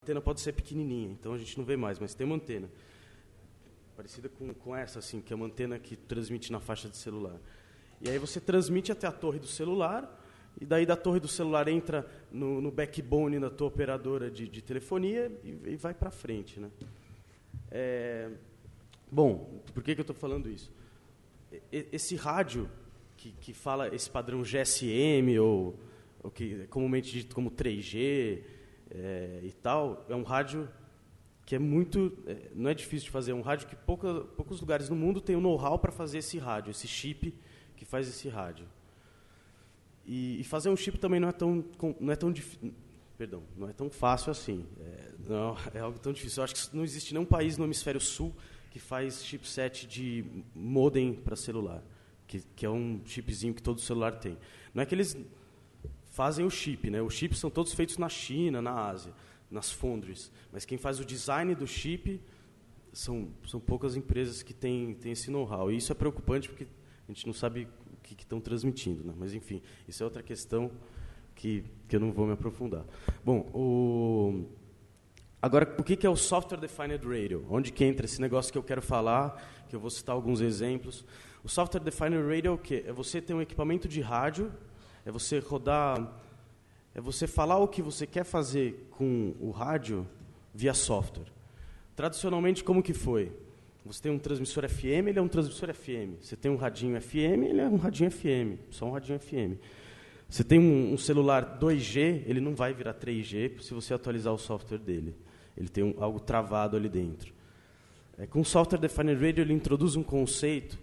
antena pode ser pequenininha, então a gente não vê mais, mas tem uma antena parecida com essa, assim, que é uma antena que transmite na faixa de celular. E aí você transmite até a torre do celular, e daí da torre do celular entra no backbone da tua operadora de telefonia e vai para frente, né? Bom, por que eu estou falando isso? Esse rádio que fala esse padrão GSM, ou que é comumente dito como 3G e tal, é um rádio que é muito... não é difícil de fazer, é um rádio que poucos lugares no mundo têm o know-how para fazer esse rádio, esse chip que faz esse rádio. E fazer um chip também não é tão fácil assim. Não, é algo tão difícil. Eu acho que não existe nenhum país no hemisfério sul que faz chipset de modem para celular, que é um chipzinho que todo celular tem. Não é que eles fazem o chip, né? Os chips são todos feitos na China, na Ásia, nas foundries. Mas quem faz o design do chip são poucas empresas que têm esse know-how. E isso é preocupante porque a gente não sabe o que estão transmitindo, né? Mas, enfim, isso é outra questão que eu não vou me aprofundar. Bom, agora, o que é o Software Defined Radio? Onde que entra esse negócio que eu quero falar, que eu vou citar alguns exemplos. O Software Defined Radio é o quê? É você ter um equipamento de rádio, é você rodar, é você falar o que você quer fazer com o rádio via software. Tradicionalmente, como que foi? Você tem um transmissor FM, ele é um transmissor FM. Você tem um radinho FM, ele é um radinho FM, só um radinho FM. Você tem um celular 2G, ele não vai virar 3G se você atualizar o software dele. Ele tem algo travado ali dentro. Com o Software Defined Radio, ele introduz um conceito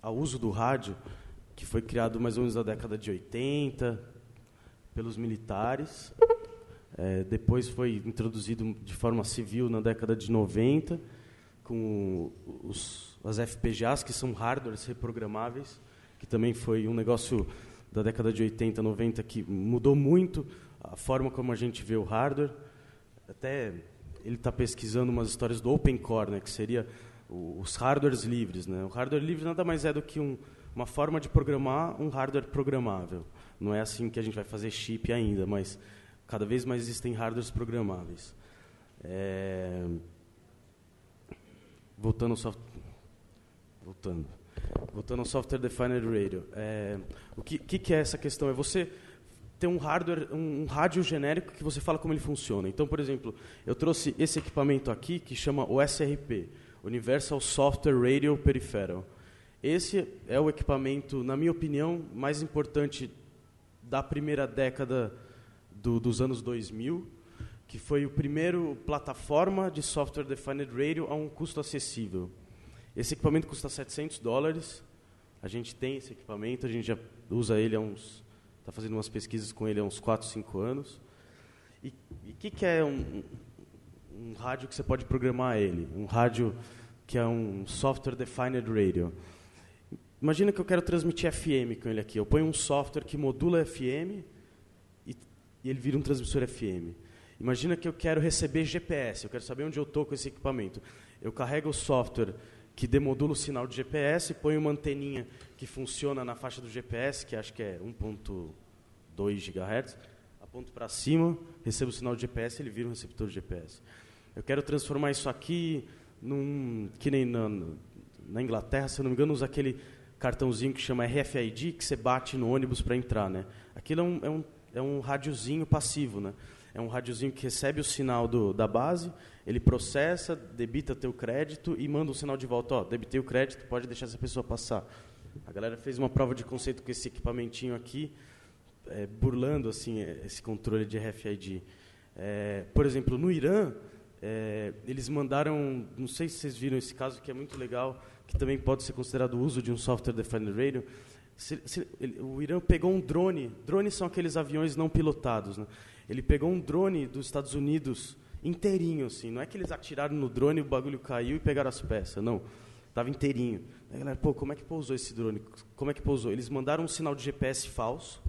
ao uso do rádio, que foi criado mais ou menos na década de 80 pelos militares. Depois foi introduzido de forma civil na década de 90, com as FPGAs, que são hardwares reprogramáveis, que também foi um negócio da década de 80, 90, que mudou muito a forma como a gente vê o hardware. Até ele está pesquisando umas histórias do Open Core, né, que seria os hardwares livres, né? O hardware livre nada mais é do que uma forma de programar um hardware programável. Não é assim que a gente vai fazer chip ainda, mas cada vez mais existem hardwares programáveis. Voltando ao Software Defined Radio. O que é essa questão? É você ter um hardware, um rádio genérico que você fala como ele funciona. Então, por exemplo, eu trouxe esse equipamento aqui que chama o SRP, Universal Software Radio Peripheral. Esse é o equipamento, na minha opinião, mais importante da primeira década dos anos 2000, que foi o primeiro plataforma de Software Defined Radio a um custo acessível. Esse equipamento custa $700. A gente tem esse equipamento, a gente já usa ele está fazendo umas pesquisas com ele há uns 4, 5 anos. E o que é um rádio que você pode programar ele? Um rádio que é um Software Defined Radio. Imagina que eu quero transmitir FM com ele aqui. Eu ponho um software que modula FM e ele vira um transmissor FM. Imagina que eu quero receber GPS, eu quero saber onde eu estou com esse equipamento. Eu carrego o software que demodula o sinal de GPS, ponho uma anteninha que funciona na faixa do GPS, que acho que é 1.2 GHz, aponto para cima, recebo o sinal de GPS, ele vira um receptor de GPS. Eu quero transformar isso aqui que nem na Inglaterra, se eu não me engano, usa aquele cartãozinho que chama RFID, que você bate no ônibus para entrar, né? Aquilo é um rádiozinho passivo, né? É um rádiozinho que recebe o sinal da base, ele processa, debita teu crédito e manda um sinal de volta. Ó, debitei o crédito, pode deixar essa pessoa passar. A galera fez uma prova de conceito com esse equipamentinho aqui, burlando assim, esse controle de RFID. Por exemplo, no Irã, eles mandaram, não sei se vocês viram esse caso, que é muito legal, que também pode ser considerado o uso de um Software Defined Radio. O Irã pegou um drone. Drones são aqueles aviões não pilotados, né? Ele pegou um drone dos Estados Unidos inteirinho, assim. Não é que eles atiraram no drone, o bagulho caiu e pegaram as peças, não. Estava inteirinho. Aí a galera, como é que pousou esse drone? Como é que pousou? Eles mandaram um sinal de GPS falso,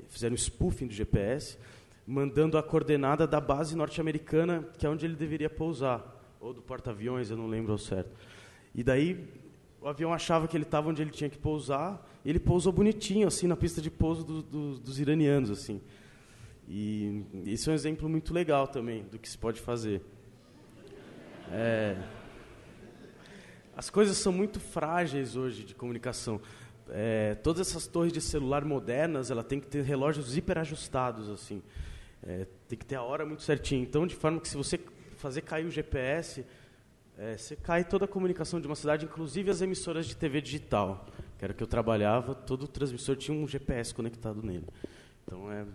fizeram um spoofing do GPS, mandando a coordenada da base norte-americana, que é onde ele deveria pousar, ou do porta-aviões, eu não lembro ao certo. E daí o avião achava que ele estava onde ele tinha que pousar, e ele pousou bonitinho, assim, na pista de pouso dos iranianos, assim. E isso é um exemplo muito legal também do que se pode fazer. As coisas são muito frágeis hoje de comunicação. Todas essas torres de celular modernas, ela tem que ter relógios hiperajustados, assim. Tem que ter a hora muito certinha. Então, de forma que se você fazer cair o GPS, você cai toda a comunicação de uma cidade, inclusive as emissoras de TV digital, que era o que eu trabalhava, todo transmissor tinha um GPS conectado nele. Então, é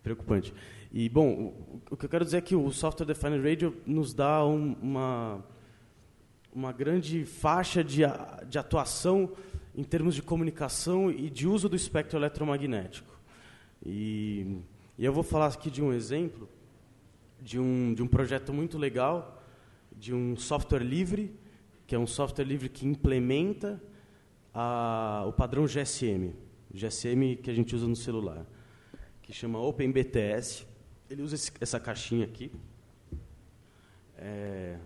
preocupante. E, bom, o que eu quero dizer é que o Software Defined Radio nos dá uma grande faixa de atuação em termos de comunicação e de uso do espectro eletromagnético. E eu vou falar aqui de um exemplo de um projeto muito legal, de um software livre, que é um software livre que implementa o padrão GSM, o GSM que a gente usa no celular, que chama OpenBTS. Ele usa essa caixinha aqui.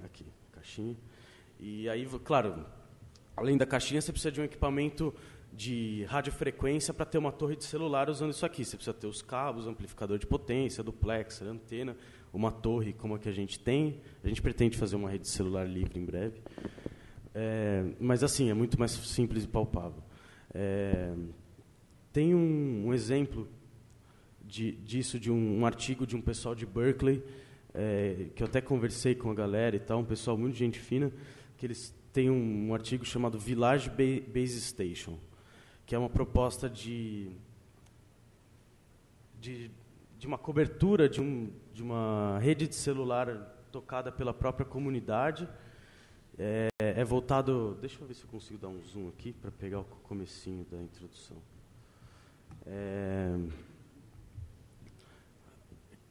Aqui, caixinha. E aí, claro, além da caixinha, você precisa de um equipamento de radiofrequência para ter uma torre de celular usando isso aqui. Você precisa ter os cabos, amplificador de potência, duplexer, antena, uma torre como a que a gente tem. A gente pretende fazer uma rede de celular livre em breve. Mas, assim, é muito mais simples e palpável. Tem um exemplo disso, de um artigo de um pessoal de Berkeley, que eu até conversei com a galera e tal, um pessoal muito gente fina, que eles têm um artigo chamado Village Base Station, que é uma proposta de uma cobertura de uma rede de celular tocada pela própria comunidade. É voltado... Deixa eu ver se eu consigo dar um zoom aqui para pegar o comecinho da introdução.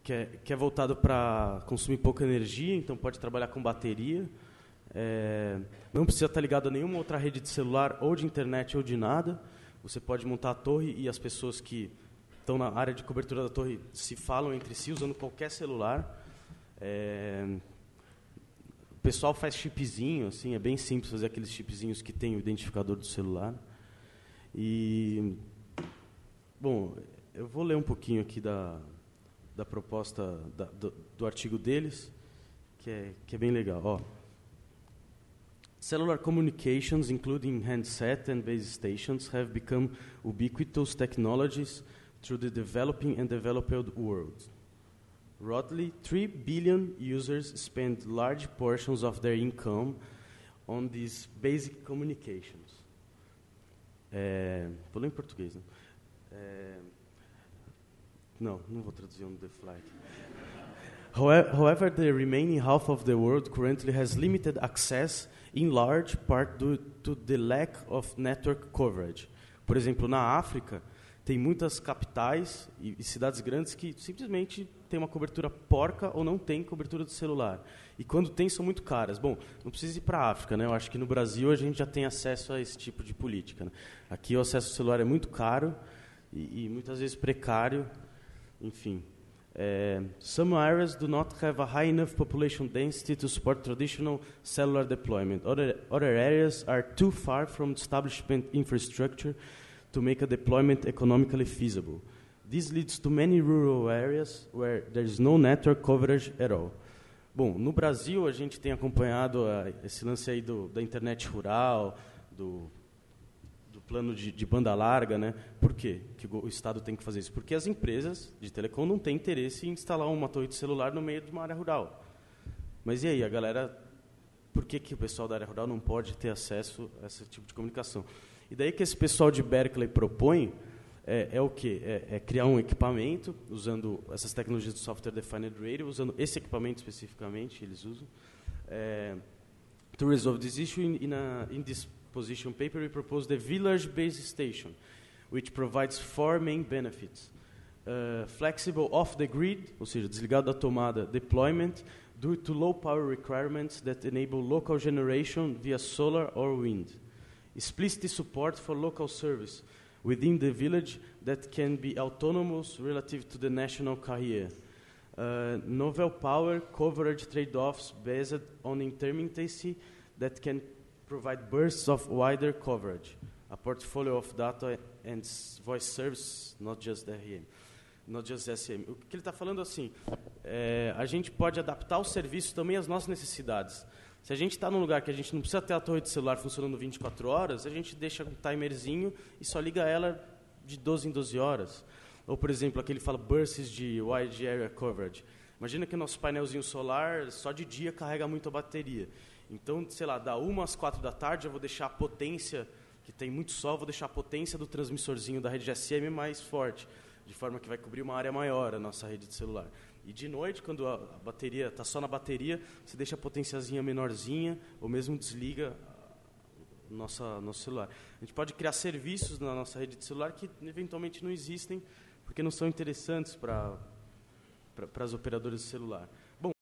Que é voltado para consumir pouca energia, então pode trabalhar com bateria. Não precisa estar ligado a nenhuma outra rede de celular, ou de internet, ou de nada. Você pode montar a torre e as pessoas que estão na área de cobertura da torre se falam entre si usando qualquer celular. O pessoal faz chipzinho, assim, é bem simples fazer aqueles chipzinhos que tem o identificador do celular. E, bom, eu vou ler um pouquinho aqui da proposta do artigo deles, que é bem legal. Ó. Cellular communications, including handset and base stations, have become ubiquitous technologies through the developing and developed world. Roughly 3 billion users spend large portions of their income on these basic communications. Vou ler em português, né? Não vou traduzir on the fly. However, the remaining half of the world currently has limited access, in large part due to the lack of network coverage. Por exemplo, na África, tem muitas capitais e cidades grandes que simplesmente têm uma cobertura porca ou não tem cobertura de celular. E quando tem, são muito caras. Bom, não precisa ir para a África, né? Eu acho que no Brasil a gente já tem acesso a esse tipo de política, né? Aqui o acesso ao celular é muito caro e muitas vezes precário. Enfim. Some areas do not have a high enough population density to support traditional cellular deployment. Other areas are too far from establishment infrastructure to make a deployment economically feasible. This leads to many rural areas where there is no network coverage at all. Bom, no Brasil a gente tem acompanhado esse lance aí da internet rural, do plano de banda larga, né? Por quê que o Estado tem que fazer isso? Porque as empresas de telecom não têm interesse em instalar uma torre de celular no meio de uma área rural. Mas e aí, a galera... Por que o pessoal da área rural não pode ter acesso a esse tipo de comunicação? E daí que esse pessoal de Berkeley propõe o quê? É criar um equipamento, usando essas tecnologias do Software Defined Radio, usando esse equipamento especificamente, eles usam, to resolve this issue. In this position paper, we propose the Village Base Station, which provides 4 main benefits. Flexible off-the-grid, ou seja, desligado da tomada, deployment, due to low power requirements that enable local generation via solar or wind. Explicit support for local service within the village that can be autonomous relative to the national carrier. Novel power coverage trade-offs based on intermittency that can provide bursts of wider coverage, a portfolio of data and voice service, not just the REM. not just SAM. O que ele está falando assim, a gente pode adaptar o serviço também às nossas necessidades. Se a gente está num lugar que a gente não precisa ter a torre de celular funcionando 24 horas, a gente deixa um timerzinho e só liga ela de 12 em 12 horas. Ou, por exemplo, aquele fala bursts de wide area coverage. Imagina que o nosso painelzinho solar, só de dia, carrega muito a bateria. Então, sei lá, da 1 às 4 da tarde, eu vou deixar a potência, que tem muito sol, vou deixar a potência do transmissorzinho da rede GSM mais forte, de forma que vai cobrir uma área maior a nossa rede de celular. E de noite, quando a bateria está só na bateria, você deixa a potenciazinha menorzinha, ou mesmo desliga nosso celular. A gente pode criar serviços na nossa rede de celular que eventualmente não existem, porque não são interessantes para as operadoras de celular.